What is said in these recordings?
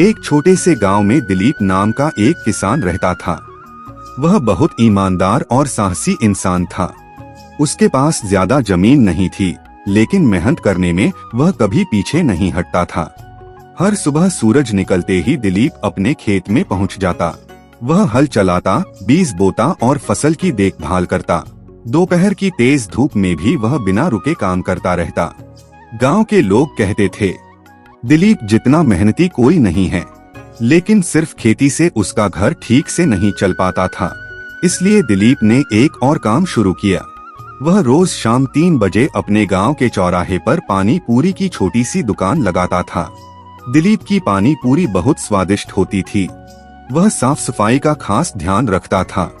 एक छोटे से गांव में दिलीप नाम का एक किसान रहता था। वह बहुत ईमानदार और साहसी इंसान था। उसके पास ज्यादा जमीन नहीं थी, लेकिन मेहनत करने में वह कभी पीछे नहीं हटता था। हर सुबह सूरज निकलते ही दिलीप अपने खेत में पहुंच जाता। वह हल चलाता, बीज बोता और फसल की देखभाल करता। दोपहर की तेज धूप में भी वह बिना रुके काम करता रहता। गांव के लोग कहते थे, दिलीप जितना मेहनती कोई नहीं है। लेकिन सिर्फ खेती से उसका घर ठीक से नहीं चल पाता था। इसलिए दिलीप ने एक और काम शुरू किया। वह रोज शाम 3 बजे अपने गांव के चौराहे पर पानी पूरी की छोटी सी दुकान लगाता था। दिलीप की पानी पूरी बहुत स्वादिष्ट होती थी। वह साफ सफाई का खास ध्यान रखता था।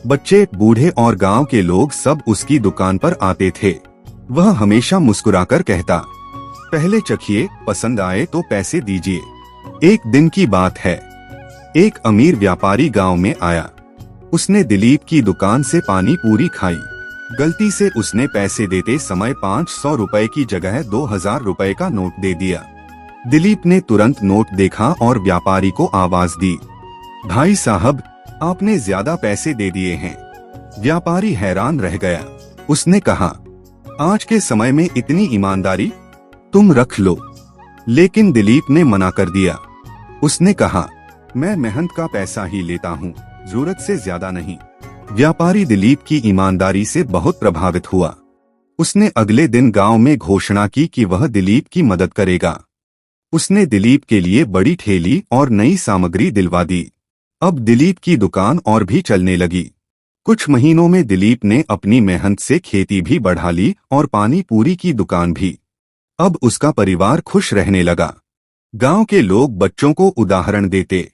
बच्चे, बूढ़े और गांव के लोग सब उसकी दुकान पर आते थे। वह हमेशा मुस्कुराकर कहता, पहले चखिए, पसंद आए तो पैसे दीजिए। एक दिन की बात है, एक अमीर व्यापारी गांव में आया। उसने दिलीप की दुकान से पानी पूरी खाई। गलती से उसने पैसे देते समय 500 रुपए की जगह 2000 रुपए का नोट दे दिया। दिलीप ने तुरंत नोट देखा और व्यापारी को आवाज दी, भाई साहब, आपने ज्यादा पैसे दे दिए हैं। व्यापारी हैरान रह गया। उसने कहा, आज के समय में इतनी ईमानदारी? तुम रख लो। लेकिन दिलीप ने मना कर दिया। उसने कहा, मैं मेहनत का पैसा ही लेता हूँ, जरूरत से ज्यादा नहीं। व्यापारी दिलीप की ईमानदारी से बहुत प्रभावित हुआ। उसने अगले दिन गांव में घोषणा की कि वह दिलीप की मदद करेगा। उसने दिलीप के लिए बड़ी ठेली और नई सामग्री दिलवा दी। अब दिलीप की दुकान और भी चलने लगी। कुछ महीनों में दिलीप ने अपनी मेहनत से खेती भी बढ़ा ली और पानी पूरी की दुकान भी। अब उसका परिवार खुश रहने लगा। गांव के लोग बच्चों को उदाहरण देते,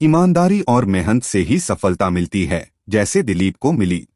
ईमानदारी और मेहनत से ही सफलता मिलती है, जैसे दिलीप को मिली।